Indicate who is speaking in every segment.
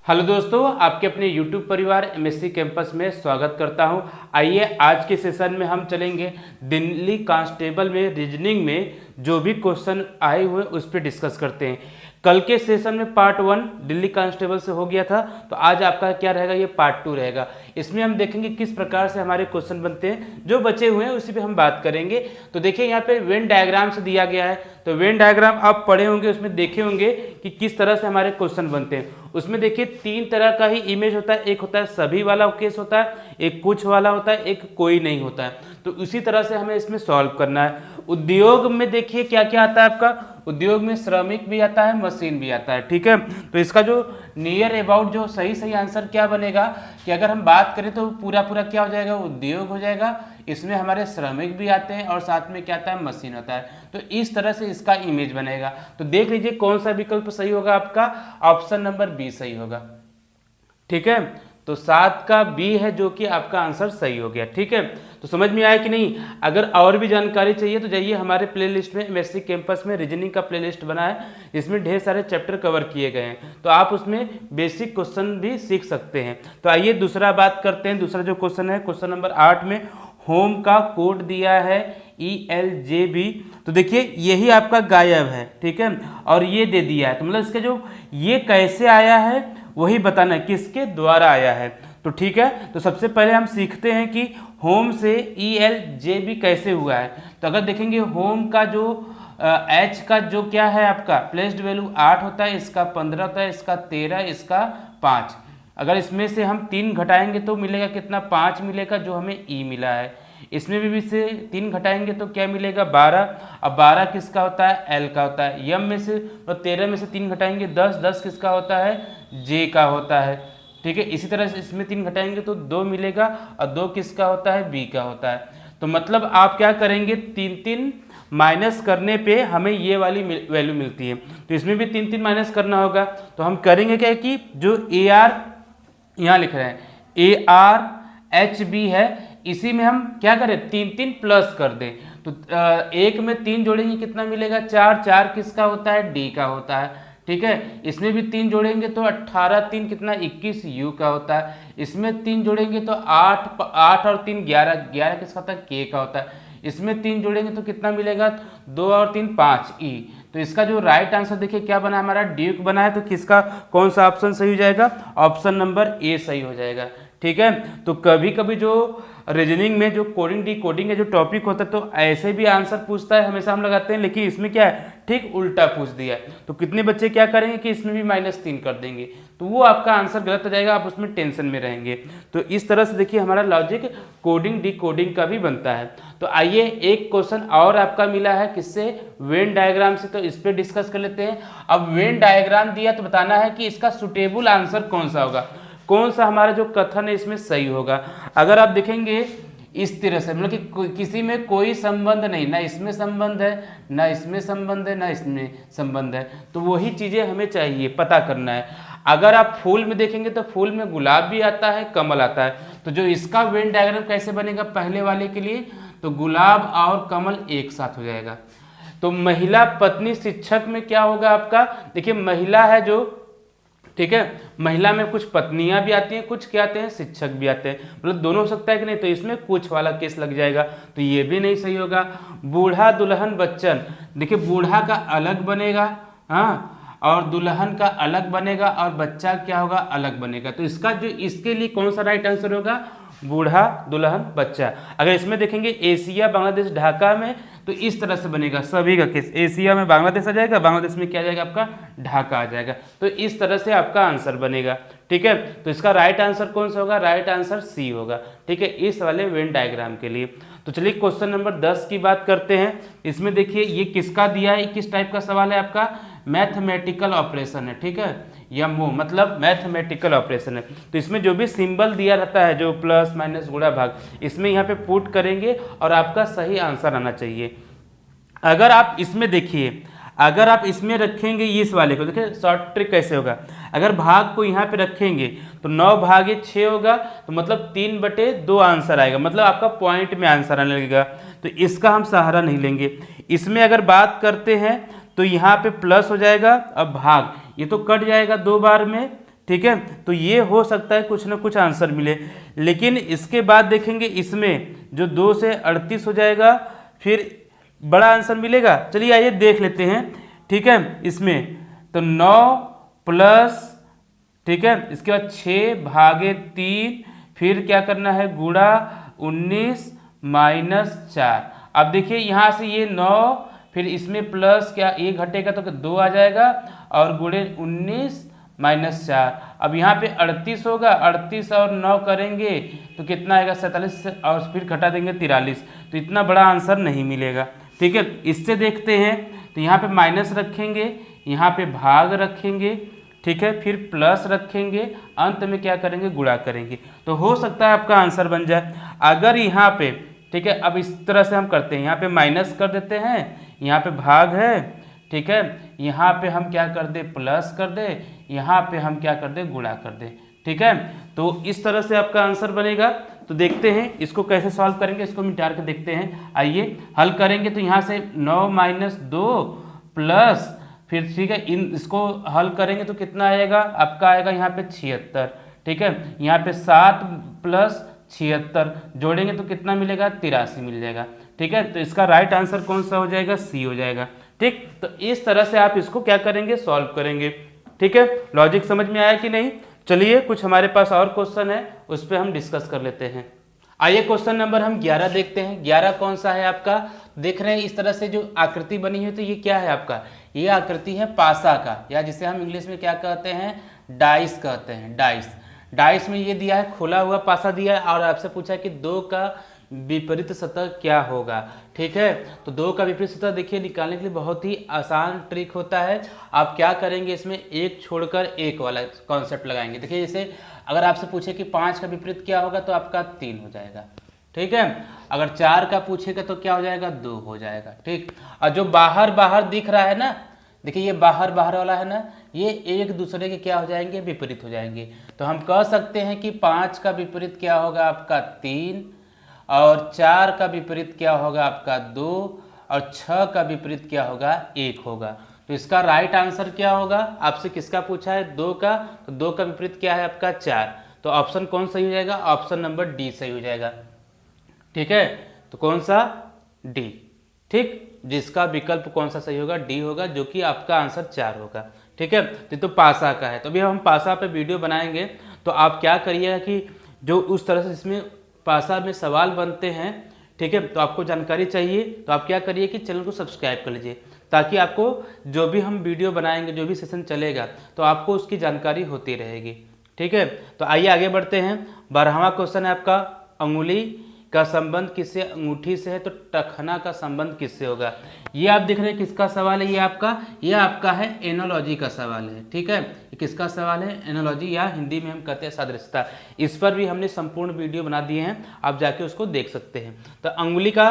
Speaker 1: Hello दोस्तों, आपके अपने YouTube परिवार MSc कैंपस में स्वागत करता हूं। आइए आज के सेशन में हम चलेंगे दिल्ली कांस्टेबल में रीजनिंग में जो भी क्वेश्चन आए हुए उस पर डिस्कस करते हैं। कल के सेशन में पार्ट 1 दिल्ली कांस्टेबल से हो गया था, तो आज आपका क्या रहेगा, ये पार्ट 2 रहेगा। इसमें हम देखेंगे किस प्रकार से हमारे क्वेश्चन बनते हैं, जो बचे हुए हैं उसी पे हम बात करेंगे। तो देखिए यहाँ पे वेन डायग्राम से दिया गया है, तो वेन डायग्राम आप पढ़े होंगे, उसमें देखे होंगे कि किस तरह से हमारे क्वेश्चन बनते हैं। उसमें देखिए 3 तरह का ही इमेज होता है, एक होता है सभी वाला केस होता है, एक कुछ वाला होता है, एक कोई नहीं होता है। तो उसी तरह से हमें इसमें सॉल्व करना है। उद्योग में देखिए क्या क्या आता है आपका, उद्योग में श्रमिक भी आता है, मशीन भी आता है, ठीक है। तो इसका जो नियर अबाउट जो सही आंसर क्या बनेगा कि अगर हम बात करें तो पूरा क्या हो जाएगा, उद्योग हो जाएगा। इसमें हमारे श्रमिक भी आते हैं और साथ में क्या आता है, मशीन होता है। तो इस तरह से इसका इमेज बनेगा। तो देख लीजिए कौन सा विकल्प सही होगा, आपका ऑप्शन नंबर बी सही होगा, ठीक है। तो 7 का बी है जो कि आपका आंसर सही हो गया, ठीक है। तो समझ में आया कि नहीं। अगर और भी जानकारी चाहिए तो जाइए हमारे प्लेलिस्ट में, MSc कैंपस में रीजनिंग का प्लेलिस्ट बना है, इसमें ढेर सारे चैप्टर कवर किए गए हैं, तो आप उसमें बेसिक क्वेश्चन भी सीख सकते हैं। तो आइए दूसरा बात करते हैं। दूसरा जो क्वेश्चन है, क्वेश्चन नंबर 8 में होम का कोड दिया है ELJB। तो देखिए यही आपका गायब है, ठीक है, और ये दे दिया है। तो मतलब इसका जो ये कैसे आया है वही बताना है, किसके द्वारा आया है। तो ठीक है, तो सबसे पहले हम सीखते हैं कि होम से ELJB कैसे हुआ है। तो अगर देखेंगे होम का जो H का जो क्या है आपका प्लेस्ड वैल्यू 8 होता है, इसका 15 होता है, इसका 13, इसका 5। अगर इसमें से हम 3 घटाएंगे तो मिलेगा कितना, 5 मिलेगा, जो हमें E मिला है। इसमें भी से 3 घटाएंगे तो क्या मिलेगा, 12। अब 12 किसका होता है, L का होता है। यम में से और 13 में से 3 घटाएंगे 10, 10 किसका होता है, J का होता है, ठीक है। इसी तरह से इसमें 3 घटाएंगे तो 2 मिलेगा, और 2 किसका होता है, B का होता है। तो मतलब आप क्या करेंगे, 3 माइनस करने पे हमें ये वाली वैल्यू मिलती है। तो इसमें भी 3 माइनस करना होगा। तो हम करेंगे क्या कि जो AR यहाँ लिख रहे हैं ARHB है, इसी में हम क्या करें, 3 प्लस कर दें। तो एक में 3 जोड़ेंगे कितना मिलेगा, 4, 4 किसका होता है, D का होता है, ठीक है। इसमें भी 3 जोड़ेंगे तो 18, 3 कितना, 21 U का होता है। इसमें 3 जोड़ेंगे तो 8 और 3 11, 11 किसका होता है, K का होता है। इसमें 3 जोड़ेंगे तो कितना मिलेगा, 2 और 3 5 E। तो इसका जो राइट आंसर देखिए क्या बना, हमारा ड्यूक बना है। तो किसका कौन सा ऑप्शन सही हो जाएगा, ऑप्शन नंबर A सही हो जाएगा, ठीक है। तो कभी कभी जो रीजनिंग में जो कोडिंग डी कोडिंग का जो टॉपिक होता है तो ऐसे भी आंसर पूछता है, हमेशा हम लगाते हैं, लेकिन इसमें क्या है, ठीक उल्टा पूछ दिया है। तो कितने बच्चे क्या करेंगे कि इसमें भी -3 कर देंगे, तो वो आपका आंसर गलत हो जाएगा, आप उसमें टेंशन में रहेंगे। तो इस तरह से देखिए हमारा लॉजिक कोडिंग डी कोडिंग का भी बनता है। तो आइए एक क्वेश्चन और आपका मिला है, किससे, वेन डायग्राम से, तो इस पर डिस्कस कर लेते हैं। अब वेन डायग्राम दिया तो बताना है कि इसका सुटेबल आंसर कौन सा होगा, कौन सा हमारा जो कथन है इसमें सही होगा। अगर आप देखेंगे इस तरह से, मतलब कि किसी में कोई संबंध नहीं, ना इसमें संबंध है, ना इसमें संबंध है, ना इसमें संबंध है, तो वही चीज़ें हमें चाहिए पता करना है। अगर आप फूल में देखेंगे तो फूल में गुलाब भी आता है, कमल आता है। तो जो इसका वेन डायग्राम कैसे बनेगा पहले वाले के लिए, तो गुलाब और कमल एक साथ हो जाएगा। तो महिला पत्नी शिक्षक में क्या होगा आपका, देखिए महिला है जो, ठीक है, महिला में कुछ पत्नियां भी आती हैं, कुछ क्या आते हैं, शिक्षक भी आते हैं, मतलब दोनों हो सकता है कि नहीं। तो इसमें कुछ वाला केस लग जाएगा, तो ये भी नहीं सही होगा। बूढ़ा दुल्हन बच्चन, देखिए बूढ़ा का अलग बनेगा, हाँ, और दुल्हन का अलग बनेगा, और बच्चा क्या होगा, अलग बनेगा। तो इसका जो इसके लिए कौन सा राइट आंसर होगा, बूढ़ा दुल्हन बच्चा। अगर इसमें देखेंगे एशिया बांग्लादेश ढाका में, तो इस तरह से बनेगा सभी का केस, एशिया में बांग्लादेश आ जाएगा, बांग्लादेश में क्या आ जाएगा आपका, ढाका आ जाएगा। तो इस तरह से आपका आंसर बनेगा, ठीक है। तो इसका राइट आंसर कौन सा होगा, राइट आंसर C होगा, ठीक है, इस वाले वेन डायग्राम के लिए। तो चलिए क्वेश्चन नंबर 10 की बात करते हैं। इसमें देखिए ये किसका दिया है, किस टाइप का सवाल है आपका, मैथमेटिकल ऑपरेशन है, ठीक है, या मो मतलब मैथमेटिकल ऑपरेशन है। तो इसमें जो भी सिंबल दिया रहता है, जो प्लस माइनस गुणा भाग, इसमें यहाँ पे पुट करेंगे और आपका सही आंसर आना चाहिए। अगर आप इसमें देखिए, अगर आप इसमें रखेंगे इस वाले को, देखिए शॉर्ट ट्रिक कैसे होगा, अगर भाग को यहाँ पे रखेंगे तो 9 भागे 6 होगा, तो मतलब 3/2 आंसर आएगा, मतलब आपका पॉइंट में आंसर आने लगेगा। तो इसका हम सहारा नहीं लेंगे। इसमें अगर बात करते हैं तो यहाँ पे प्लस हो जाएगा, अब भाग ये तो कट जाएगा 2 बार में, ठीक है। तो ये हो सकता है कुछ ना कुछ आंसर मिले, लेकिन इसके बाद देखेंगे इसमें जो 2 से 38 हो जाएगा, फिर बड़ा आंसर मिलेगा। चलिए आइए देख लेते हैं, ठीक है। इसमें तो 9 प्लस, ठीक है, इसके बाद 6/3, फिर क्या करना है गुणा 19 - 4। अब देखिए यहाँ से ये 9, फिर इसमें प्लस क्या एक घटेगा तो 2 आ जाएगा, और गुणे 19 - 4। अब यहाँ पे 38 होगा, 38 और 9 करेंगे तो कितना आएगा 47, और फिर घटा देंगे 43। तो इतना बड़ा आंसर नहीं मिलेगा, ठीक है। इससे देखते हैं, तो यहाँ पे माइनस रखेंगे, यहाँ पे भाग रखेंगे, ठीक है, फिर प्लस रखेंगे, अंत में क्या करेंगे गुणा करेंगे, तो हो सकता है आपका आंसर बन जाए। अगर यहाँ पे, ठीक है, अब इस तरह से हम करते हैं, यहाँ पे माइनस कर देते हैं, यहाँ पे भाग है, ठीक है, यहाँ पे हम क्या कर दे प्लस कर दे, यहाँ पे हम क्या कर दे गुणा कर दे, ठीक है। तो इस तरह से आपका आंसर बनेगा। तो देखते हैं इसको कैसे सॉल्व करेंगे, इसको मिटा के देखते हैं। आइए हल करेंगे, तो यहाँ से 9 - 2 प्लस, फिर ठीक है इसको हल करेंगे तो कितना आएगा आपका, आएगा यहाँ पे 76, ठीक है। यहाँ पे 7 + 76 जोड़ेंगे तो कितना मिलेगा 83 मिल जाएगा, ठीक है। तो इसका राइट आंसर कौन सा हो जाएगा, सी हो जाएगा, ठीक। तो इस तरह से आप इसको क्या करेंगे सॉल्व करेंगे, ठीक है। लॉजिक समझ में आया कि नहीं। चलिए कुछ हमारे पास और क्वेश्चन है, उस पर हम डिस्कस कर लेते हैं। आइए क्वेश्चन नंबर हम 11 देखते हैं। 11 कौन सा है आपका, देख रहे हैं इस तरह से जो आकृति बनी है, तो ये क्या है आपका, ये आकृति है पासा का, या जिसे हम इंग्लिश में क्या कहते हैं डाइस कहते हैं, डाइस। डाइस में ये दिया है खुला हुआ पासा दिया है, और आपसे पूछा है कि 2 का विपरीत सतह क्या होगा, ठीक है। तो 2 का विपरीत सतह देखिए निकालने के लिए बहुत ही आसान ट्रिक होता है। आप क्या करेंगे, इसमें एक छोड़कर एक वाला कॉन्सेप्ट लगाएंगे। देखिए जैसे अगर आपसे पूछे कि 5 का विपरीत क्या होगा, तो आपका 3 हो जाएगा, ठीक है। अगर 4 का पूछेगा तो क्या हो जाएगा 2 हो जाएगा, ठीक। और जो बाहर बाहर दिख रहा है ना, देखिए ये बाहर बाहर वाला है ना, ये एक दूसरे के क्या हो जाएंगे विपरीत हो जाएंगे। तो हम कह सकते हैं कि 5 का विपरीत क्या होगा आपका 3, और 4 का विपरीत क्या होगा आपका 2, और 6 का विपरीत क्या होगा 1 होगा। तो इसका राइट आंसर क्या होगा, आपसे किसका पूछा है 2 का, तो 2 का विपरीत क्या है आपका 4। तो ऑप्शन कौन सही हो जाएगा, ऑप्शन नंबर डी सही हो जाएगा, ठीक है। तो कौन सा, डी, ठीक। जिसका विकल्प कौन सा सही होगा, डी होगा, जो कि आपका आंसर 4 होगा, ठीक है। तो पासा का है, तो अभी हम पासा पे वीडियो बनाएंगे। तो आप क्या करिएगा कि जो उस तरह से इसमें पासा में सवाल बनते हैं, ठीक है, तो आपको जानकारी चाहिए, तो आप क्या करिए कि चैनल को सब्सक्राइब कर लीजिए, ताकि आपको जो भी हम वीडियो बनाएंगे, जो भी सेशन चलेगा, तो आपको उसकी जानकारी होती रहेगी, ठीक है। तो आइए आगे बढ़ते हैं। 12वां क्वेश्चन है आपका, अंगुली का संबंध किससे, अंगूठी से है, तो टखना का संबंध किससे होगा। ये आप देख रहे हैं किसका सवाल है, ये आपका है एनोलॉजी का सवाल है, ठीक है। ये किसका सवाल है, एनोलॉजी, या हिंदी में हम कहते हैं सादृश्यता। इस पर भी हमने संपूर्ण वीडियो बना दिए हैं, आप जाके उसको देख सकते हैं। तो अंगुली का,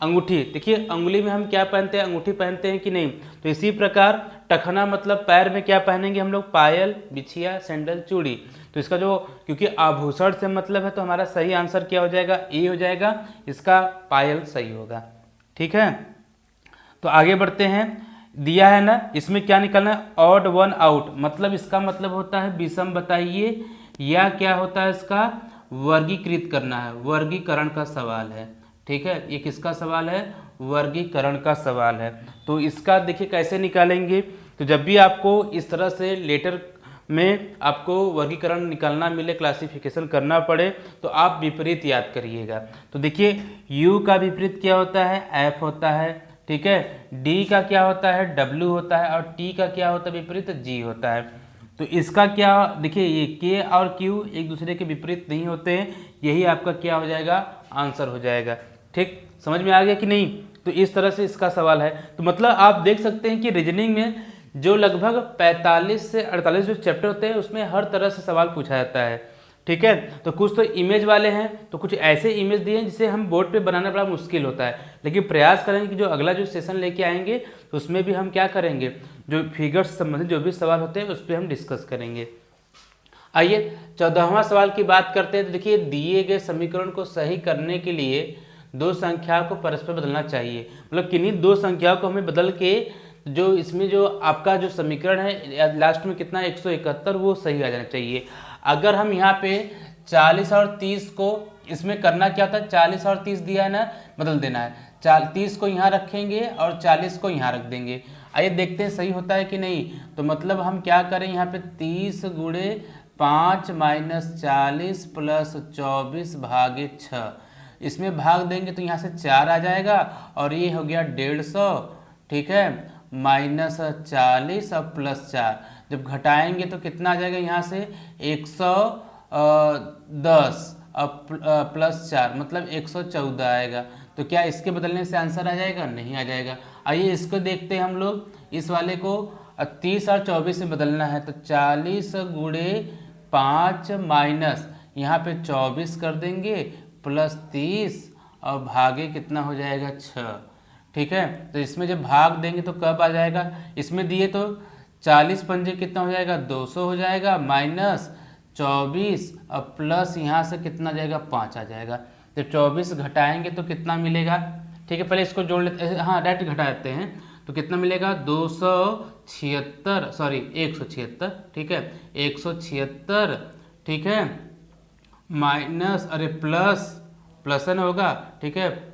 Speaker 1: अंगूठी, देखिए अंगुली में हम क्या पहनते हैं, अंगूठी पहनते हैं कि नहीं। तो इसी प्रकार टखना मतलब पैर में क्या पहनेंगे हम लोग, पायल, बिछिया, सैंडल, चूड़ी। तो इसका जो, क्योंकि आभूषण से मतलब है, तो हमारा सही आंसर क्या हो जाएगा, ए हो जाएगा, इसका पायल सही होगा, ठीक है। तो आगे बढ़ते हैं। दिया है ना, इसमें क्या निकालना है, ऑड वन आउट, मतलब इसका मतलब होता है विषम बताइए, या क्या होता है इसका वर्गीकृत करना है, वर्गीकरण का सवाल है, ठीक है। ये किसका सवाल है, वर्गीकरण का सवाल है। तो इसका देखिए कैसे निकालेंगे, तो जब भी आपको इस तरह से लेटर में आपको वर्गीकरण निकालना मिले, क्लासिफिकेशन करना पड़े, तो आप विपरीत याद करिएगा। तो देखिए U का विपरीत क्या होता है, F होता है, ठीक है। D का क्या होता है, W होता है, और T का क्या होता है विपरीत, G होता है। तो इसका क्या, देखिए ये K और Q एक दूसरे के विपरीत नहीं होते हैं, यही आपका क्या हो जाएगा आंसर हो जाएगा, ठीक। समझ में आ गया कि नहीं। तो इस तरह से इसका सवाल है। तो मतलब आप देख सकते हैं कि रीजनिंग में जो लगभग 45 से 48 जो चैप्टर होते हैं, उसमें हर तरह से सवाल पूछा जाता है, ठीक है। तो कुछ तो इमेज वाले हैं, तो कुछ ऐसे इमेज दिए हैं जिसे हम बोर्ड पे बनाना बड़ा मुश्किल होता है, लेकिन प्रयास करेंगे कि जो अगला जो सेशन लेके आएंगे, तो उसमें भी हम क्या करेंगे, जो फिगर्स से संबंधित जो भी सवाल होते हैं उस पर हम डिस्कस करेंगे। आइए 14वां सवाल की बात करते हैं। तो देखिए दिए गए समीकरण को सही करने के लिए 2 संख्याओं को परस्पर बदलना चाहिए, मतलब किन्हीं 2 संख्याओं को हमें बदल के जो इसमें जो आपका जो समीकरण है लास्ट में कितना 171 वो सही आ जाना चाहिए। अगर हम यहाँ पे 40 और 30 को इसमें करना क्या होता है, 40 और 30 दिया है ना, बदल देना है। 30 को यहाँ रखेंगे और 40 को यहाँ रख देंगे। आइए देखते हैं सही होता है कि नहीं। तो मतलब हम क्या करें, यहाँ पे 30 गुणे 5 माइनस 40 प्लस 24 भागे 6, इसमें भाग देंगे तो यहाँ से 4 आ जाएगा और ये हो गया 150, ठीक है, माइनस 40 और प्लस 4। जब घटाएंगे तो कितना आ जाएगा, यहाँ से 110 और प्लस 4 मतलब 114 आएगा। तो क्या इसके बदलने से आंसर आ जाएगा? नहीं आ जाएगा। आइए इसको देखते हैं हम लोग। इस वाले को 30 और 24 में बदलना है तो 40 गुणे 5 माइनस यहाँ पे 24 कर देंगे प्लस 30 और भागे कितना हो जाएगा 6, ठीक है। तो इसमें जब भाग देंगे तो कब आ जाएगा, इसमें दिए तो 40 पंजे कितना हो जाएगा 200 हो जाएगा माइनस 24 और प्लस यहाँ से कितना जाएगा 5 आ जाएगा। तो 24 घटाएंगे तो कितना मिलेगा, ठीक है, पहले इसको जोड़ लेते हैं, हाँ डायरेक्ट घटा देते हैं। तो कितना मिलेगा 176, ठीक है, 176, ठीक है, माइनस अरे प्लस एन होगा, ठीक है।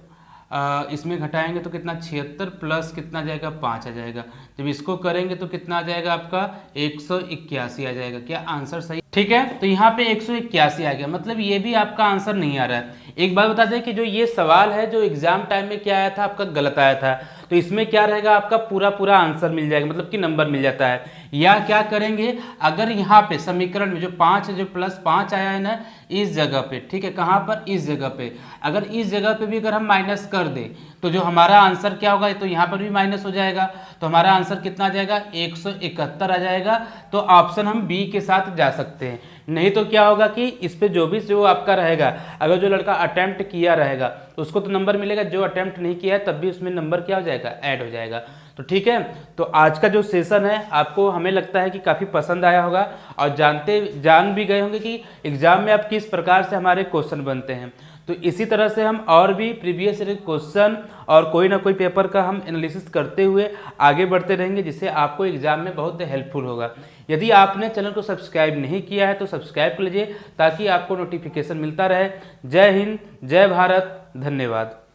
Speaker 1: इसमें घटाएंगे तो कितना 76 प्लस कितना जाएगा 5 आ जाएगा। जब इसको करेंगे तो कितना आ जाएगा आपका 181 आ जाएगा। क्या आंसर सही, ठीक है। तो यहाँ पे 181 आ गया, मतलब ये भी आपका आंसर नहीं आ रहा है। एक बात बता दें कि जो ये सवाल है जो एग्जाम टाइम में क्या आया था आपका गलत आया था, तो इसमें क्या रहेगा आपका पूरा आंसर मिल जाएगा, मतलब कि नंबर मिल जाता है। या क्या करेंगे, अगर यहाँ पे समीकरण में जो 5 है, जो प्लस 5 आया है ना इस जगह पे, ठीक है, कहाँ पर, इस जगह पे, अगर इस जगह पे भी अगर हम माइनस कर दे तो जो हमारा आंसर क्या होगा, तो यहाँ पर भी माइनस हो जाएगा। तो हमारा आंसर कितना आ जाएगा 171 आ जाएगा। तो ऑप्शन हम बी के साथ जा सकते हैं। नहीं तो क्या होगा कि इस पे जो आपका रहेगा, अगर जो लड़का अटेम्प्ट किया रहेगा तो उसको तो नंबर मिलेगा, जो अटेम्प्ट नहीं किया है तब भी उसमें नंबर क्या हो जाएगा, ऐड हो जाएगा। तो ठीक है, तो आज का जो सेशन है आपको हमें लगता है कि काफ़ी पसंद आया होगा और जान भी गए होंगे कि एग्जाम में आप किस प्रकार से हमारे क्वेश्चन बनते हैं। तो इसी तरह से हम और भी प्रीवियस ईयर क्वेश्चन और कोई ना कोई पेपर का हम एनालिसिस करते हुए आगे बढ़ते रहेंगे, जिससे आपको एग्जाम में बहुत हेल्पफुल होगा। यदि आपने चैनल को सब्सक्राइब नहीं किया है तो सब्सक्राइब कर लीजिए ताकि आपको नोटिफिकेशन मिलता रहे। जय हिंद, जय भारत, धन्यवाद।